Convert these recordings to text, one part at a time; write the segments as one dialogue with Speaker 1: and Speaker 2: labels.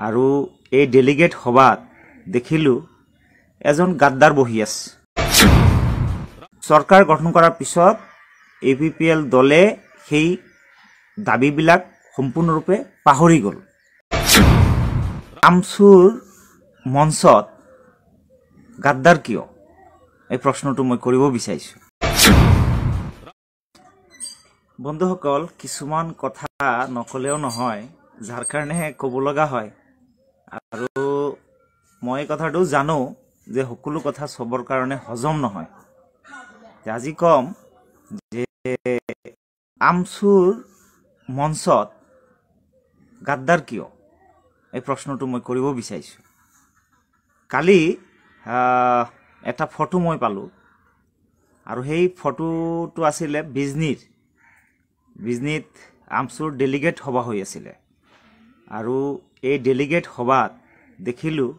Speaker 1: আৰু এই ডেলিগেট সভাত দেখিলোঁ এজন গাদ্দাৰ বহি আছে। চৰকাৰ গঠন কৰাৰ পিছত APPL দলে সেই দাবীবিলাক সম্পূৰ্ণৰূপে পাহৰি গ'ল। আমছুৰ মঞ্চত গাদ্দাৰ কিয়, এই প্ৰশ্নটো মই কৰিব বিচাৰিছোঁ। বন্ধুসকল, কিছুমান কথা নকলেও নহয়, যাৰ কাৰণেহে ক'ব লগা হয়। আৰু মই কথাটো জানো যে সকলো কথা চবৰ কাৰণে হজম নহয়। আজি কম যে আমছুৰ মঞ্চত গাদ্দাৰ কিয়, এই প্ৰশ্নটো মই কৰিব বিচাৰিছোঁ। কালি এটা ফটো মই পালোঁ, আৰু সেই ফটোটো আছিলে বিজনীত আমছুৰ ডেলিগেট সভা হৈ আছিলে। আৰু এই ডেলিগেট সভাত দেখিলোঁ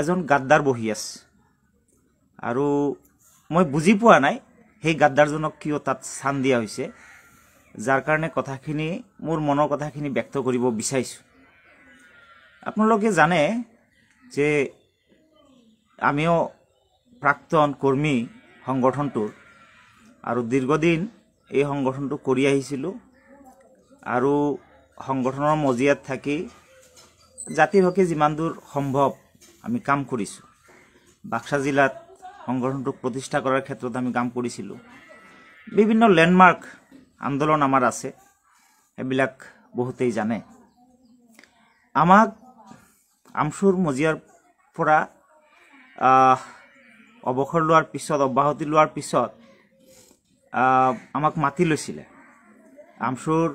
Speaker 1: এজন গাদ্দাৰ বহি আছে। আৰু মই বুজি পোৱা নাই সেই গাদ্দাৰজনক কিয় তাত স্থান দিয়া হৈছে, যাৰ কাৰণে কথাখিনি মোৰ মনৰ কথাখিনি ব্যক্ত কৰিব বিচাৰিছোঁ। আপোনালোকে জানে যে আমিও প্ৰাক্তন কৰ্মী সংগঠনটোৰ, আৰু দীৰ্ঘদিন এই সংগঠনটো কৰি আহিছিলোঁ। আৰু সংগঠনৰ মজিয়াত থাকি জাতিৰ হকে যিমান দূৰ সম্ভৱ আমি কাম কৰিছোঁ। বাক্সা জিলাত সংগঠনটোক প্ৰতিষ্ঠা কৰাৰ ক্ষেত্ৰত আমি কাম কৰিছিলোঁ। বিভিন্ন লেণ্ডমাৰ্ক আন্দোলন আমাৰ আছে, এইবিলাক বহুতেই জানে। আমাক আমছুৰ মজিয়াৰ পৰা অৱসৰ লোৱাৰ পিছত, অব্যাহতি লোৱাৰ পিছত আমাক মাতি লৈছিলে। আমছুৰ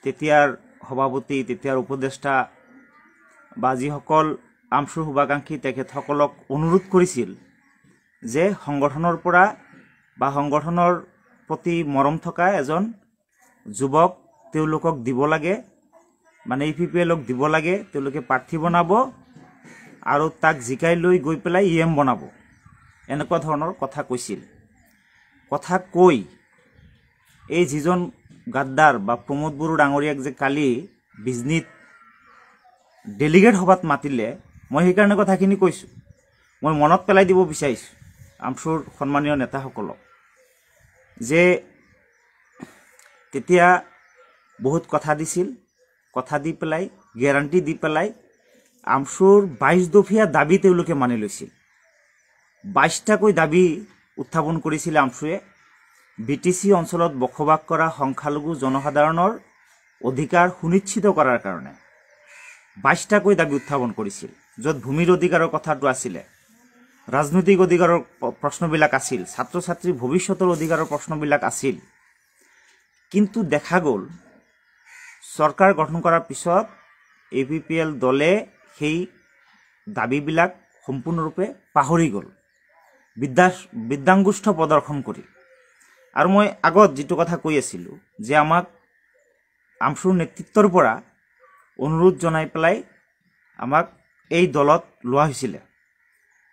Speaker 1: তেতিয়াৰ সভাপতি, তেতিয়াৰ উপদেষ্টা বা যিসকল আমছুৰ শুভাকাংক্ষী, তেখেতসকলক অনুৰোধ কৰিছিল যে সংগঠনৰ পৰা বা সংগঠনৰ প্ৰতি মৰম থকা এজন যুৱক তেওঁলোকক দিব লাগে, মানে APPLক দিব লাগে। তেওঁলোকে প্ৰাৰ্থী বনাব আৰু তাক জিকাই লৈ গৈ পেলাই EM বনাব, এনেকুৱা ধৰণৰ কথা কৈছিল। কথা কৈ এই যিজন গাদ্দাৰ বা প্ৰমোদ বড়ো ডাঙৰীয়াক যে কালি বিজনীত ডেলিগেট সভাত মাতিলে, মই সেইকাৰণে কথাখিনি কৈছোঁ। মই মনত পেলাই দিব বিচাৰিছোঁ আমছুৰ সন্মানীয় নেতাসকলক যে তেতিয়া বহুত কথা দিছিল, কথা দি পেলাই গেৰাণ্টি দি পেলাই আমছুৰ 22 দফীয়া দাবী তেওঁলোকে মানি লৈছিল। 22টাকৈ দাবী উত্থাপন কৰিছিল আমছুৱে। BTC অঞ্চলত বসবাস কৰা সংখ্যালঘু জনসাধাৰণৰ অধিকাৰ সুনিশ্চিত কৰাৰ কাৰণে 22টাকৈ দাবী উত্থাপন কৰিছিল, য'ত ভূমিৰ অধিকাৰৰ কথাটো আছিলে, ৰাজনৈতিক অধিকাৰৰ প্ৰশ্নবিলাক আছিল, ছাত্ৰ ছাত্ৰীৰ ভৱিষ্যতৰ অধিকাৰৰ প্ৰশ্নবিলাক আছিল। কিন্তু দেখা গ'ল চৰকাৰ গঠন কৰাৰ পিছত APPL দলে সেই দাবীবিলাক সম্পূৰ্ণৰূপে পাহৰি গ'ল, বিদ্যাংগুষ্ঠ প্ৰদৰ্শন কৰি। আৰু মই আগত যিটো কথা কৈ আছিলোঁ যে আমাক আমছুৰ নেতৃত্বৰ পৰা অনুৰোধ জনাই পেলাই আমাক এই দলত লোৱা হৈছিলে।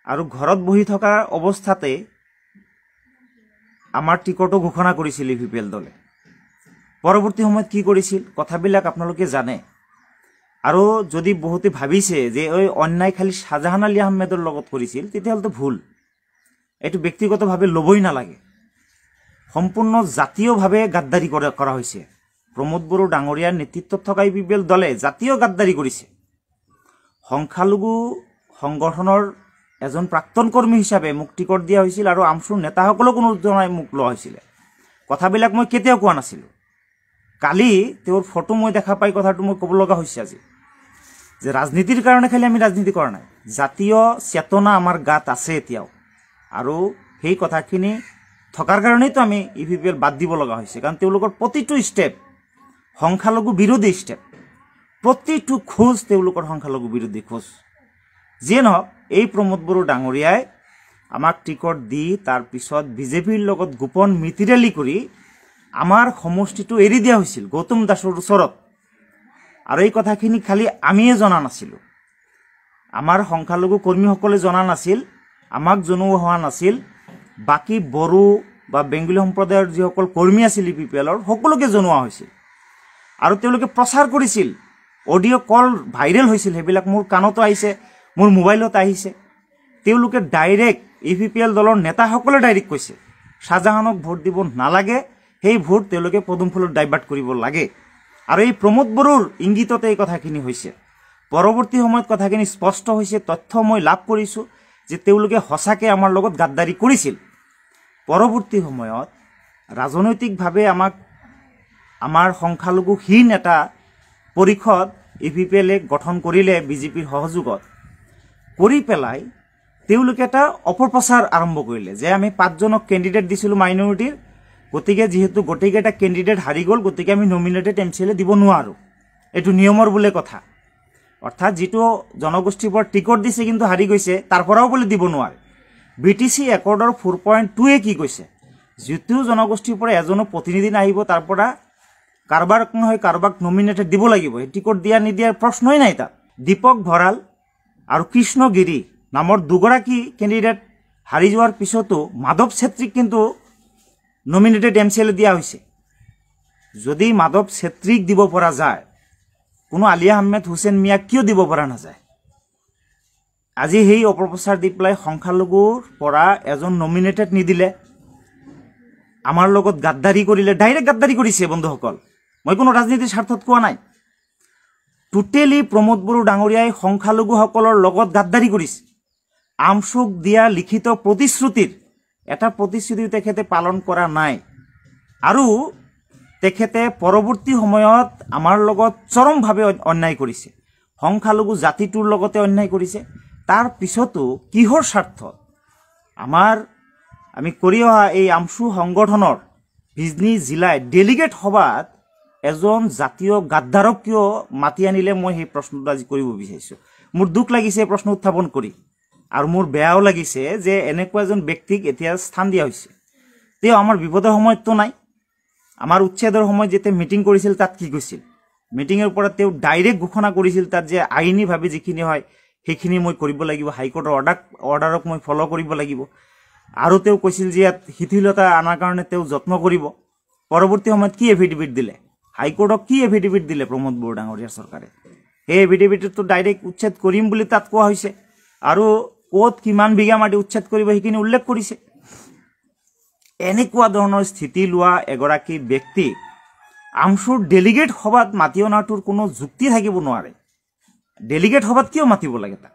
Speaker 1: আৰু ঘৰত বহি থকা অৱস্থাতে আমাৰ টিকটো ঘোষণা কৰিছিল APPL দলে। পৰৱৰ্তী সময়ত কি কৰিছিল কথাবিলাক আপোনালোকে জানে। আৰু যদি বহুতে ভাবিছে যে এই অন্যায় খালি শ্বাহজাহান আলী আহমেদৰ লগত কৰিছিল, তেতিয়াহ'লেতো ভুল। এইটো ব্যক্তিগতভাৱে ল'বই নালাগে। সম্পূৰ্ণ জাতীয়ভাৱে গাদ্দাৰী কৰা হৈছে। প্ৰমোদ বড়ো ডাঙৰীয়াৰ নেতৃত্বত থকা APPL দলে জাতীয় গাদ্দাৰী কৰিছে। সংখ্যালঘু সংগঠনৰ এজন প্ৰাক্তন কৰ্মী হিচাপে মোক টিকট দিয়া হৈছিল, আৰু আমছুৰ নেতাসকলক অনুৰোধ জনাই মোক লোৱা হৈছিলে। কথাবিলাক মই কেতিয়াও কোৱা নাছিলোঁ। কালি তেওঁৰ ফটো মই দেখা পাই কথাটো মই ক'ব লগা হৈছে আজি, যে ৰাজনীতিৰ কাৰণে খালি আমি ৰাজনীতি কৰা নাই, জাতীয় চেতনা আমাৰ গাত আছে এতিয়াও। আৰু সেই কথাখিনি থকাৰ কাৰণেইতো আমি APPL বাদ দিব লগা হৈছে, কাৰণ তেওঁলোকৰ প্ৰতিটো ষ্টেপ সংখ্যালঘু বিৰোধী ষ্টেপ, প্ৰতিটো খোজ তেওঁলোকৰ সংখ্যালঘু বিৰোধী খোজ। যিয়ে নহওক, এই প্ৰমোদ বড়ো ডাঙৰীয়াই আমাক টিকট দি তাৰপিছত BJPৰ লগত গোপন মিতিৰালি কৰি আমাৰ সমষ্টিটো এৰি দিয়া হৈছিল গৌতম দাসৰ ওচৰত। আৰু এই কথাখিনি খালি আমিয়ে জনা নাছিলোঁ, আমাৰ সংখ্যালঘু কৰ্মীসকলে জনা নাছিল, আমাক জনোৱা হোৱা নাছিল। বাকী বড়ো বা বেংগলী সম্প্ৰদায়ৰ যিসকল কৰ্মী আছিল APPLৰ সকলোকে জনোৱা হৈছিল। আৰু তেওঁলোকে প্ৰচাৰ কৰিছিল অডিঅ' কল ভাইৰেল হৈছিল, সেইবিলাক মোৰ কাণতো আহিছে, মোৰ মোবাইলত আহিছে। তেওঁলোকে ডাইৰেক্ট ইউপিপিএল দলৰ নেতাসকলে ডাইৰেক্ট কৈছে শ্বাহজাহানক ভোট দিব নালাগে, সেই ভোট তেওঁলোকে পদুম ফুলত ডাইভাৰ্ট কৰিব লাগে। আৰু এই প্ৰমোদ বড়োৰ ইংগিততে এই কথাখিনি হৈছে। পৰৱৰ্তী সময়ত কথাখিনি স্পষ্ট হৈছে, তথ্য মই লাভ কৰিছোঁ যে তেওঁলোকে সঁচাকৈ আমাৰ লগত গাদ্দাৰী কৰিছিল। পৰৱৰ্তী সময়ত ৰাজনৈতিকভাৱে আমাৰ সংখ্যালঘুহীন এটা পৰিষদ ইউপিপিএলে গঠন কৰিলে বিজেপিৰ সহযোগত, কৰি পেলাই তেওঁলোকে এটা অপপ্ৰচাৰ আৰম্ভ কৰিলে যে আমি 5জনক কেণ্ডিডেট দিছিলোঁ মাইনৰিটিৰ, গতিকে যিহেতু গোটেইকেইটা কেণ্ডিডেট হাৰি গ'ল, গতিকে আমি নমিনেটেড MCLA দিব নোৱাৰোঁ, এইটো নিয়মৰ বোলে কথা। অৰ্থাৎ যিটো জনগোষ্ঠীৰ পৰা টিকট দিছে কিন্তু হাৰি গৈছে, তাৰ পৰাও বোলে দিব নোৱাৰে। BTC একৰ্ডৰ 4.2 কি কৈছে, যিটো জনগোষ্ঠীৰ পৰা এজনো প্ৰতিনিধি নাহিব তাৰ পৰা কাৰোবাক নহয় কাৰোবাক নমিনেটেড দিব লাগিব, সেই টিকট দিয়া নিদিয়াৰ প্ৰশ্নই নাই তাত। দীপক ভঁৰাল আৰু কৃষ্ণ গিৰি নামৰ দুগৰাকী কেণ্ডিডেট হাৰি যোৱাৰ পিছতো মাধৱ ছেত্ৰীক কিন্তু নমিনেটেড MCLA দিয়া হৈছে। যদি মাধৱ ছেত্ৰীক দিব পৰা যায়, কোনো আলিয়া আহমেদ হুছেইন মিয়াক কিয় দিব পৰা নাযায়? আজি সেই অপপ্ৰচাৰ দি পেলাই সংখ্যালঘুৰ পৰা এজন নমিনেটেড নিদিলে, আমাৰ লগত গাদ্দাৰী কৰিলে, ডাইৰেক্ট গাদ্দাৰী কৰিছে বন্ধুসকল। মই কোনো ৰাজনীতিৰ স্বাৰ্থত কোৱা নাই, টোটেলি প্ৰমোদ বড়ো ডাঙৰীয়াই সংখ্যালঘুসকলৰ লগত গাদ্দাৰী কৰিছে। আমচুক দিয়া লিখিত প্ৰতিশ্ৰুতিৰ এটা প্ৰতিশ্ৰুতি তেখেতে পালন কৰা নাই, আৰু তেখেতে পৰৱৰ্তী সময়ত আমাৰ লগত চৰমভাৱে অন্যায় কৰিছে, সংখ্যালঘু জাতিটোৰ লগতে অন্যায় কৰিছে। তাৰ পিছতো কিহৰ স্বাৰ্থত আমি কৰি অহা এই আমচু সংগঠনৰ বিজনী জিলাৰ ডেলিগেট সভাত এজন জাতীয় গাদ্দাৰক কিয় মাতি আনিলে, মই সেই প্ৰশ্নটো আজি কৰিব বিচাৰিছোঁ। মোৰ দুখ লাগিছে এই প্ৰশ্ন উত্থাপন কৰি, আৰু মোৰ বেয়াও লাগিছে যে এনেকুৱা এজন ব্যক্তিক এতিয়া স্থান দিয়া হৈছে। তেওঁ আমাৰ বিপদৰ সময়ততো নাই। আমাৰ উচ্ছেদৰ সময়ত যেতিয়া মিটিং কৰিছিল তাত কি কৈছিল? মিটিঙৰ পৰা তেওঁ ডাইৰেক্ট ঘোষণা কৰিছিল তাত যে আইনীভাৱে যিখিনি হয় সেইখিনি মই কৰিব লাগিব, হাইকোৰ্টৰ অৰ্ডাৰক মই ফ'ল' কৰিব লাগিব। আৰু তেওঁ কৈছিল যে ইয়াত শিথিলতা অনাৰ কাৰণে তেওঁ যত্ন কৰিব। পৰৱৰ্তী সময়ত কি এফিডেভিট দিলে? হাইকোৰ্টক কি এফিডেভিট দিলে প্ৰমোদ বড়ো ডাঙৰীয়াৰ চৰকাৰে? সেই এফিডেভিটতো ডাইৰেক্ট উচ্ছেদ কৰিম বুলি তাত কোৱা হৈছে, আৰু ক'ত কিমান বিঘা মাটি উচ্ছেদ কৰিব সেইখিনি উল্লেখ কৰিছে। এনেকুৱা ধৰণৰ স্থিতি লোৱা এগৰাকী ব্যক্তি আমচুৰ ডেলিগেট সভাত মাতি অনাটোৰ কোনো যুক্তি থাকিব নোৱাৰে। ডেলিগেট সভাত কিয় মাতিব লাগে তাক?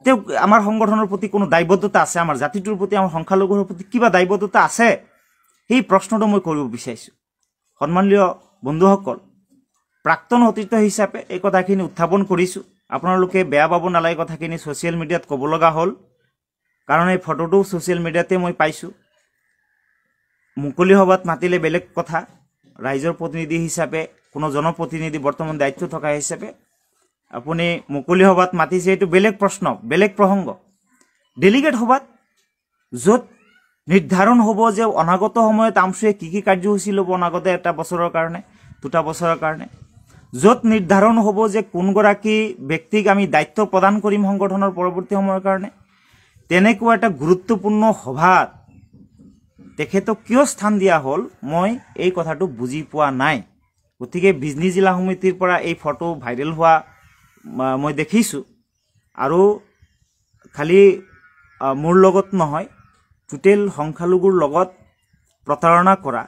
Speaker 1: তেওঁ আমাৰ সংগঠনৰ প্ৰতি কোনো দায়বদ্ধতা আছে, আমাৰ জাতিটোৰ প্ৰতি, আমাৰ সংখ্যালঘুৰ প্ৰতি কিবা দায়বদ্ধতা আছে? সেই প্ৰশ্নটো মই কৰিব বিচাৰিছোঁ। সন্মানীয় বন্ধুসকল, প্ৰাক্তন সতীৰ্থ হিচাপে এই কথাখিনি উত্থাপন কৰিছোঁ। আপোনালোকে বেয়া পাব নালাগে, কথাখিনি ছ'চিয়েল মিডিয়াত ক'ব লগা হ'ল, কাৰণ এই ফটোটো ছ'চিয়েল মিডিয়াতে মই পাইছোঁ। মুকলি সভাত মাতিলে বেলেগ কথা, ৰাইজৰ প্ৰতিনিধি হিচাপে, কোনো জনপ্ৰতিনিধি বৰ্তমান দায়িত্ব থকা হিচাপে আপুনি মুকলি সভাত মাতিছে, এইটো বেলেগ প্ৰশ্ন, বেলেগ প্ৰসংগ। ডেলিগেট সভাত য'ত নিৰ্ধাৰণ হ'ব যে অনাগত সময়ত আমচুৱে কি কি কাৰ্যসূচী ল'ব, অনাগত 1 বছৰৰ কাৰণে, 2 বছৰৰ কাৰণে, য'ত নিৰ্ধাৰণ হ'ব যে কোনগৰাকী ব্যক্তিক আমি দায়িত্ব প্ৰদান কৰিম সংগঠনৰ পৰৱৰ্তী সময়ৰ কাৰণে, তেনেকুৱা এটা গুৰুত্বপূৰ্ণ সভাত তেখেতক কিয় স্থান দিয়া হ'ল, মই এই কথাটো বুজি পোৱা নাই। গতিকে বিজনী জিলা সমিতিৰ পৰা এই ফটো ভাইৰেল হোৱা মই দেখিছোঁ, আৰু খালি মোৰ লগত নহয়, টোটেল সংখ্যালঘুৰ লগত প্ৰতাৰণা কৰা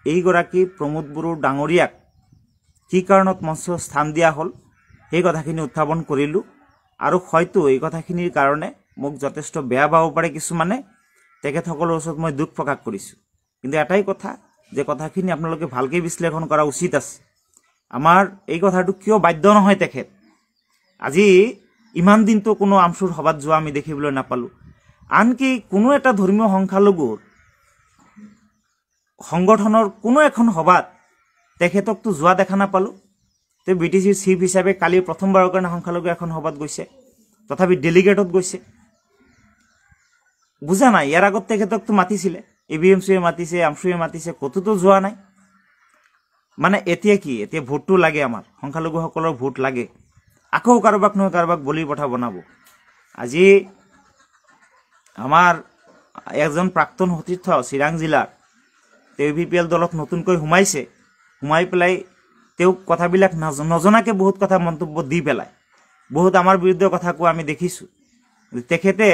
Speaker 1: এইগৰাকী প্ৰমোদ বড়ো ডাঙৰীয়াক কি কাৰণত মঞ্চ স্থান দিয়া হ'ল সেই কথাখিনি উত্থাপন কৰিলোঁ। আৰু হয়তো এই কথাখিনিৰ কাৰণে মোক যথেষ্ট বেয়া পাব পাৰে কিছুমানে, তেখেতসকলৰ ওচৰত মই দুখ প্ৰকাশ কৰিছোঁ। কিন্তু এটাই কথা যে কথাখিনি আপোনালোকে ভালকৈ বিশ্লেষণ কৰা উচিত আছে। আমাৰ এই কথাটো কিয় বাধ্য নহয় তেখেত? আজি ইমান দিনতো কোনো আমচুৰ সভাত যোৱা আমি দেখিবলৈ নাপালোঁ। আনকি কোনো এটা ধৰ্মীয় সংখ্যালঘুৰ সংগঠনৰ কোনো এখন সভাত তেখেতকতো যোৱা দেখা নাপালোঁ। তেওঁ BTCৰ চিফ হিচাপে কালি প্ৰথমবাৰৰ কাৰণে সংখ্যালঘু এখন সভাত গৈছে, তথাপি ডেলিগেটত গৈছে। বুজা নাই, ইয়াৰ আগত তেখেতকতো মাতিছিলে, ABMCয়ে মাতিছে, আমচুৱে মাতিছে, ক'তোতো যোৱা নাই। মানে এতিয়া কি? এতিয়া ভোটটো লাগে, আমাৰ সংখ্যালঘুসকলৰ ভোট লাগে, আকৌ কাৰোবাক নহয় কাৰোবাক বলিৰ পঠা বনাব। আজি আমাৰ এজন প্ৰাক্তন সতীৰ্থ চিৰাং জিলাৰ তেওঁ UPPL দলত নতুনকৈ সোমাইছে, সোমাই পেলাই তেওঁক কথাবিলাক নজনাকৈ বহুত কথা মন্তব্য দি পেলায়, বহুত আমাৰ বিৰুদ্ধে কথা কোৱা আমি দেখিছোঁ। তেখেতে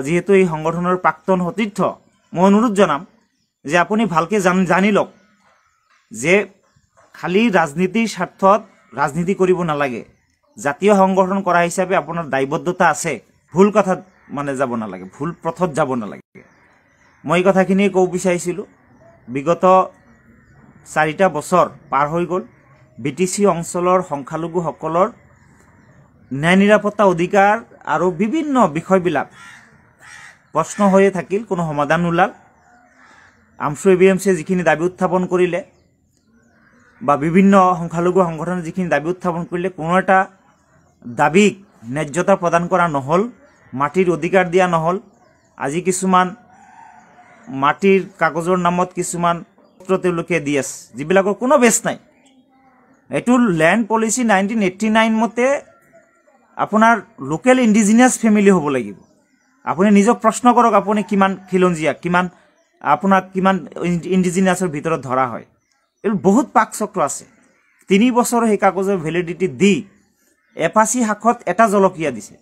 Speaker 1: যিহেতু এই সংগঠনৰ প্ৰাক্তন সতীৰ্থ, মই অনুৰোধ জনাম যে আপুনি ভালকৈ জানি লওক যে খালি ৰাজনীতিৰ স্বাৰ্থত ৰাজনীতি কৰিব নালাগে। জাতীয় সংগঠন কৰা হিচাপে আপোনাৰ দায়বদ্ধতা আছে। ভুল কথাত মানে যাব নালাগে, ভুল পথত যাব নালাগে। মই এই কথাখিনি ক'ব বিচাৰিছিলোঁ। বিগত 4টা বছৰ পাৰ হৈ গ'ল। BTC অঞ্চলৰ সংখ্যালঘুসকলৰ ন্যায় নিৰাপত্তা অধিকাৰ আৰু বিভিন্ন বিষয়বিলাক প্ৰশ্ন হৈয়ে থাকিল, কোনো সমাধান নোলাল। আমছু ABMCয়ে যিখিনি দাবী উত্থাপন কৰিলে বা বিভিন্ন সংখ্যালঘু সংগঠনে যিখিনি দাবী উত্থাপন কৰিলে, কোনো এটা দাবীক ন্যায্যতা প্ৰদান কৰা নহ'ল, মাটিৰ অধিকাৰ দিয়া নহ'ল। আজি কিছুমান মাটিৰ কাগজৰ নামত কিছুমান পত্ৰ তেওঁলোকে দি আছে, যিবিলাকৰ কোনো বেছ নাই। এইটো লেণ্ড পলিচি 1989 মতে আপোনাৰ লোকেল ইণ্ডিজিনিয়াছ ফেমিলি হ'ব লাগিব। আপুনি নিজক প্ৰশ্ন কৰক, আপুনি কিমান খিলঞ্জীয়া, আপোনাক কিমান ইণ্ডিজিনিয়াছৰ ভিতৰত ধৰা হয়। এইটো বহুত পাকচক্ৰ আছে। 3 বছৰ সেই কাগজৰ ভেলিডিটি দি এপাচি শাখত এটা জলকীয়া দিছে।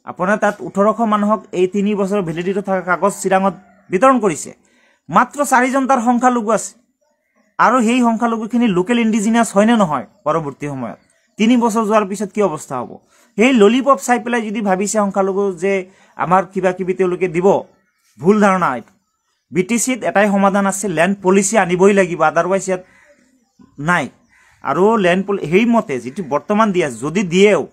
Speaker 1: আপোনাৰ তাত 1800 মানুহক এই 3 বছৰৰ ভেলিডিটি থকা কাগজ চিৰাঙত বিতৰণ কৰিছে। মাত্ৰ 4জন তাৰ সংখ্যালঘু আছে, আৰু সেই সংখ্যালঘুখিনি লোকেল ইণ্ডিজিনিয়াছ হয়নে নহয় পৰৱৰ্তী সময়ত 3 বছৰ যোৱাৰ পিছত কি অৱস্থা হ'ব? সেই ললিপপ চাই পেলাই যদি ভাবিছে সংখ্যালঘু যে আমাৰ কিবা কিবি তেওঁলোকে দিব, ভুল ধাৰণা। এইটো BTCত এটাই সমাধান আছে, লেণ্ড পলিচি আনিবই লাগিব, আদাৰৱাইজ ইয়াত নাই। আৰু লেণ্ড সেইমতে যিটো বৰ্তমান দি আছে, যদি দিয়েও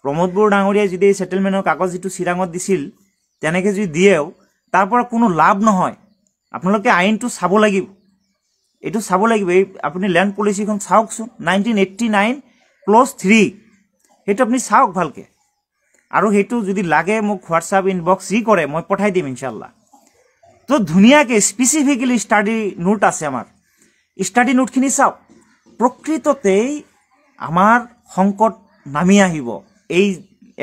Speaker 1: প্ৰমোদ বড়ো ডাঙৰীয়াই যদি এই ছেটেলমেণ্টৰ কাগজ যিটো চিৰাঙত দিছিল তেনেকৈ যদি দিয়েও, তাৰ পৰা কোনো লাভ নহয়। আপোনালোকে আইনটো চাব লাগিব, এইটো চাব লাগিব। এই আপুনি লেণ্ড পলিচিখন চাওকচোন, 1989 ক্লজ 3, সেইটো আপুনি চাওক ভালকৈ। আৰু সেইটো যদি লাগে মোক হোৱাটছআপ ইনবক্স যি কৰে মই পঠাই দিম ইনশাল্লাহ। তো ধুনীয়াকৈ স্পেচিফিকেলি ষ্টাডি নোট আছে আমাৰ, ষ্টাডি নোটখিনি চাওক। প্ৰকৃততেই আমাৰ সংকট নামি আহিব এই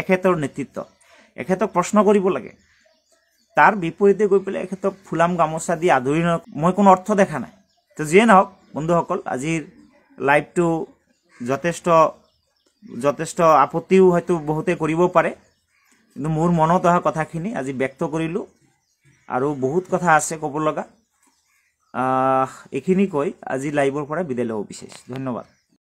Speaker 1: এখেতৰ নেতৃত্বত। এখেতক প্ৰশ্ন কৰিব লাগে। তাৰ বিপৰীতে গৈ পেলাই এখেতক ফুলাম গামোচা দি আদৰি মই কোনো অৰ্থ দেখা নাই। তো যিয়ে নহওক বন্ধুসকল, আজিৰ লাইভটো যথেষ্ট আপত্তিও হয়তো বহুতে কৰিব পাৰে, কিন্তু মোৰ মনত অহা কথাখিনি আজি ব্যক্ত কৰিলোঁ। আৰু বহুত কথা আছে ক'ব লগা। এইখিনি কৈ আজি লাইভৰ পৰা বিদায় ল'ব বিচাৰিছোঁ। ধন্যবাদ।